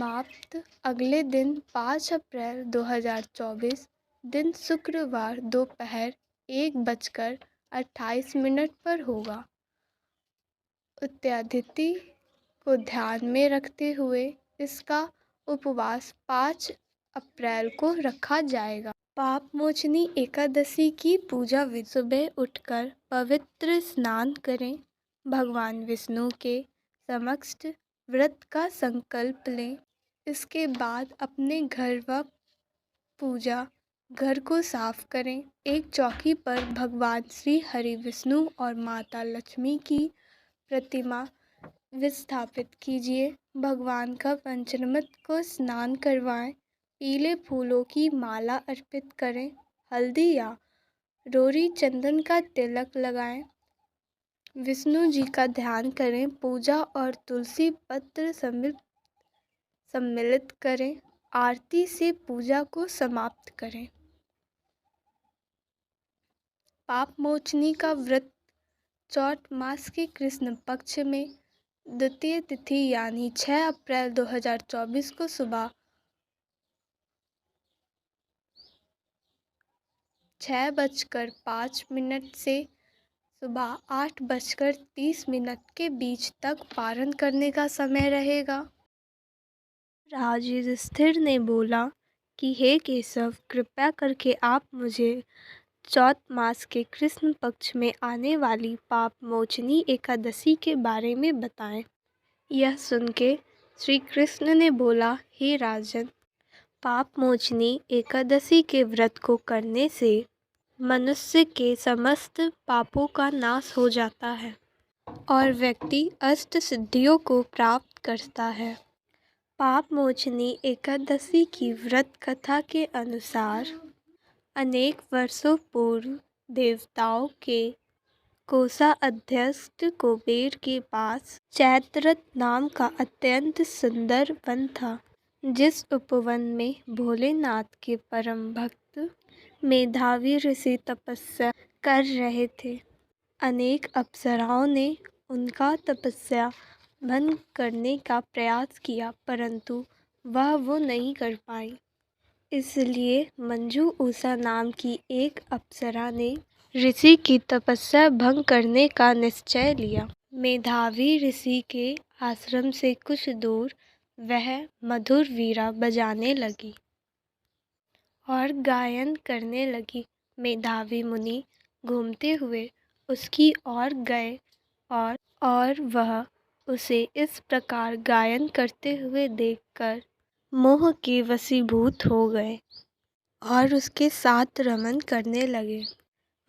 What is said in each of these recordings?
समाप्त। अगले दिन 5 अप्रैल 2024 दिन शुक्रवार दोपहर 1:28 पर होगा। उत्तरातिथि को ध्यान में रखते हुए इसका उपवास 5 अप्रैल को रखा जाएगा। पाप मोचनी एकादशी की पूजा विधि: सुबह उठकर पवित्र स्नान करें, भगवान विष्णु के समक्ष व्रत का संकल्प लें। इसके बाद अपने घर व पूजा घर को साफ करें। एक चौकी पर भगवान श्री हरि विष्णु और माता लक्ष्मी की प्रतिमा विस्थापित कीजिए। भगवान का पंचामृत को स्नान करवाएं। पीले फूलों की माला अर्पित करें। हल्दी या रोरी चंदन का तिलक लगाएं। विष्णु जी का ध्यान करें। पूजा और तुलसी पत्र सम्मिलित करें। आरती से पूजा को समाप्त करें। पाप मोचनी का व्रत चौथ मास के कृष्ण पक्ष में द्वितीय तिथि यानी 6 अप्रैल 2024 को सुबह 6:05 से सुबह 8:30 के बीच तक पारण करने का समय रहेगा। राजा युधिष्ठिर ने बोला कि हे केशव, कृपया करके आप मुझे चौथ मास के कृष्ण पक्ष में आने वाली पाप मोचनी एकादशी के बारे में बताएं। यह सुन के श्री कृष्ण ने बोला, हे राजन, पाप मोचनी एकादशी के व्रत को करने से मनुष्य के समस्त पापों का नाश हो जाता है और व्यक्ति अष्ट सिद्धियों को प्राप्त करता है। पाप मोचनी एकादशी की व्रत कथा के अनुसार अनेक वर्षों पूर्व देवताओं के कोषाध्यक्ष कुबेर के पास चैत्ररथ नाम का अत्यंत सुंदर वन था, जिस उपवन में भोलेनाथ के परम भक्त मेधावी ऋषि तपस्या कर रहे थे। अनेक अप्सराओं ने उनका तपस्या भंग करने का प्रयास किया, परंतु वह वो नहीं कर पाई। इसलिए मंजू उषा नाम की एक अप्सरा ने ऋषि की तपस्या भंग करने का निश्चय लिया। मेधावी ऋषि के आश्रम से कुछ दूर वह मधुर वीणा बजाने लगी और गायन करने लगी। मेधावी मुनि घूमते हुए उसकी ओर गए और वह उसे इस प्रकार गायन करते हुए देखकर मोह के वशीभूत हो गए और उसके साथ रमन करने लगे।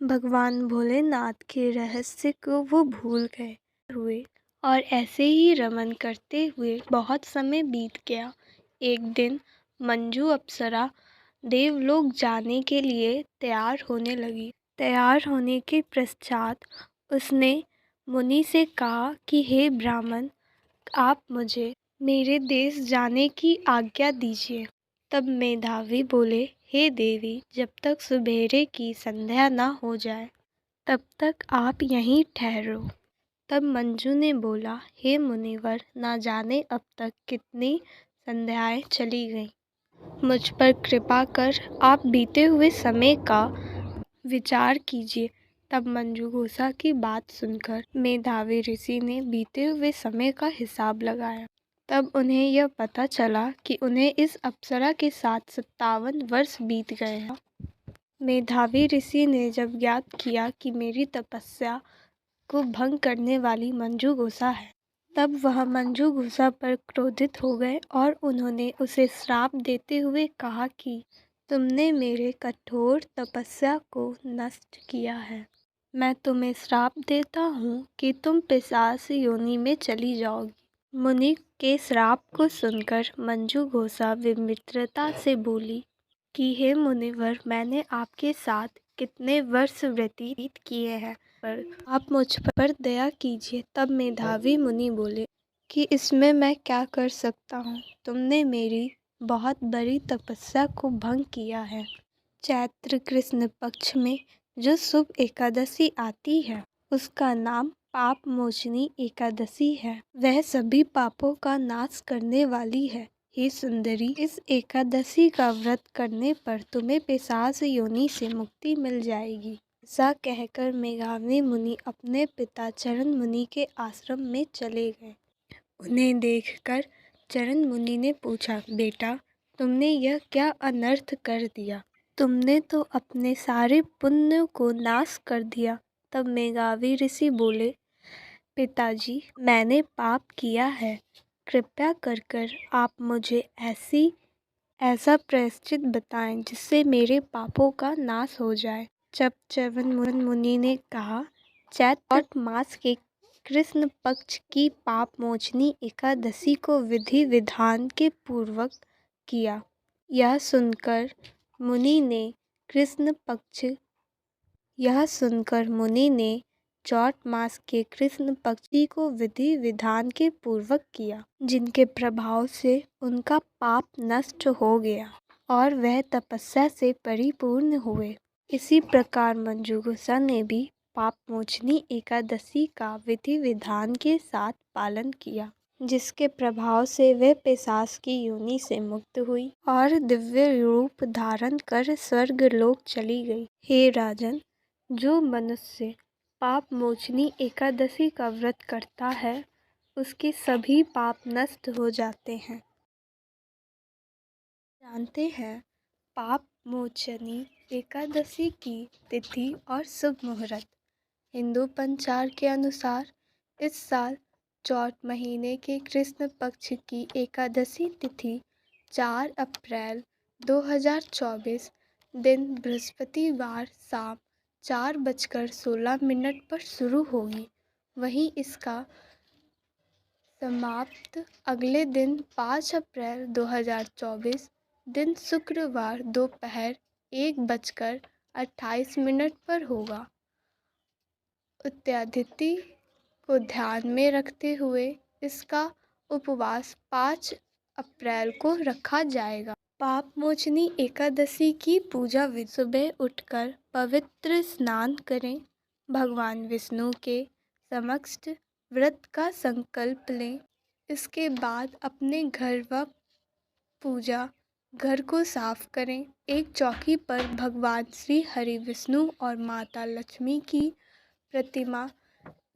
भगवान भोलेनाथ के रहस्य को वो भूल गए हुए और ऐसे ही रमन करते हुए बहुत समय बीत गया। एक दिन मंजू अप्सरा देवलोक जाने के लिए तैयार होने लगी। तैयार होने के पश्चात उसने मुनि से कहा कि हे ब्राह्मण, आप मुझे मेरे देश जाने की आज्ञा दीजिए। तब मेधावी बोले, हे देवी, जब तक सुबेरे की संध्या न हो जाए तब तक आप यहीं ठहरो। तब मंजू ने बोला, हे मुनिवर, ना जाने अब तक कितनी संध्याएं चली गईं। मुझ पर कृपा कर आप बीते हुए समय का विचार कीजिए। तब मंजू घोषा की बात सुनकर मेधावी ऋषि ने बीते हुए समय का हिसाब लगाया। तब उन्हें यह पता चला कि उन्हें इस अप्सरा के साथ 57 वर्ष बीत गए हैं। मेधावी ऋषि ने जब ज्ञात किया कि मेरी तपस्या को भंग करने वाली मंजू घोषा है, तब वह मंजू घोषा पर क्रोधित हो गए और उन्होंने उसे श्राप देते हुए कहा कि तुमने मेरे कठोर तपस्या को नष्ट किया है। मैं तुम्हें श्राप देता हूँ कि तुम पिशाच योनि में चली जाओगी। मुनि के श्राप को सुनकर मंजू घोषा विमित्रता से बोली कि हे मुनिवर, मैंने आपके साथ कितने वर्ष व्यतीत किए हैं, पर आप मुझ पर दया कीजिए। तब मेधावी मुनि बोले कि इसमें मैं क्या कर सकता हूँ, तुमने मेरी बहुत बड़ी तपस्या को भंग किया है। चैत्र कृष्ण पक्ष में जो शुभ एकादशी आती है उसका नाम पाप मोचनी एकादशी है। वह सभी पापों का नाश करने वाली है। हे सुंदरी, इस एकादशी का व्रत करने पर तुम्हें पिशाच योनि से मुक्ति मिल जाएगी। ऐसा कहकर मेघावी मुनि अपने पिता चरण मुनि के आश्रम में चले गए। उन्हें देखकर चरण मुनि ने पूछा, बेटा, तुमने यह क्या अनर्थ कर दिया? तुमने तो अपने सारे पुण्य को नाश कर दिया। तब मेघावी ऋषि बोले, पिताजी, मैंने पाप किया है। कृपया कर आप मुझे ऐसा प्रायश्चित बताएं जिससे मेरे पापों का नाश हो जाए। जब चरण मुनि ने कहा, चैत्र मास के कृष्ण पक्ष की पाप मोचनी एकादशी को विधि विधान के पूर्वक किया। यह सुनकर मुनि ने चौथ मास के कृष्ण पक्षी को विधि विधान के पूर्वक किया, जिनके प्रभाव से उनका पाप नष्ट हो गया और वह तपस्या से परिपूर्ण हुए। इसी प्रकार मंजुषा ने भी पाप मोचनी एकादशी का विधि विधान के साथ पालन किया, जिसके प्रभाव से वे पिशाच की योनि से मुक्त हुई और दिव्य रूप धारण कर स्वर्ग लोक चली गई। हे राजन, जो मनुष्य पाप मोचनी एकादशी का व्रत करता है, उसके सभी पाप नष्ट हो जाते हैं। जानते हैं, पाप मोचनी एकादशी की तिथि और शुभ मुहूर्त। हिंदू पंचांग के अनुसार इस साल चौथ महीने के कृष्ण पक्ष की एकादशी तिथि 4 अप्रैल 2024 दिन बृहस्पतिवार शाम 4:16 पर शुरू होगी। वहीं इसका समाप्त अगले दिन 5 अप्रैल 2024 दिन शुक्रवार दोपहर 1:28 पर होगा। उत्तरादिति को ध्यान में रखते हुए इसका उपवास 5 अप्रैल को रखा जाएगा। पाप मोचनी एकादशी की पूजा विधि। सुबह उठकर पवित्र स्नान करें, भगवान विष्णु के समक्ष व्रत का संकल्प लें। इसके बाद अपने घर को साफ करें। एक चौकी पर भगवान श्री हरि विष्णु और माता लक्ष्मी की प्रतिमा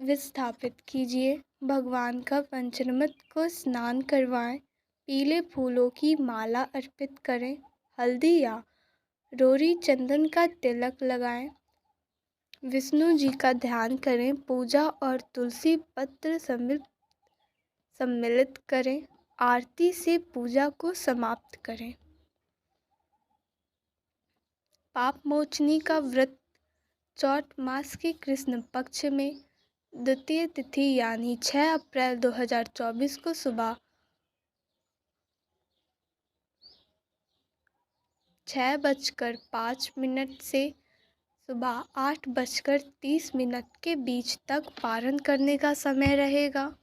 विस्थापित कीजिए। भगवान का पंचामृत को स्नान करवाएं। पीले फूलों की माला अर्पित करें। हल्दी या रोरी चंदन का तिलक लगाएं। विष्णु जी का ध्यान करें। पूजा और तुलसी पत्र सम्मिलित करें। आरती से पूजा को समाप्त करें। पाप मोचनी का व्रत चौथ मास के कृष्ण पक्ष में द्वितीय तिथि यानी 6 अप्रैल 2024 को सुबह 6:05 से सुबह 8:30 के बीच तक पारण करने का समय रहेगा।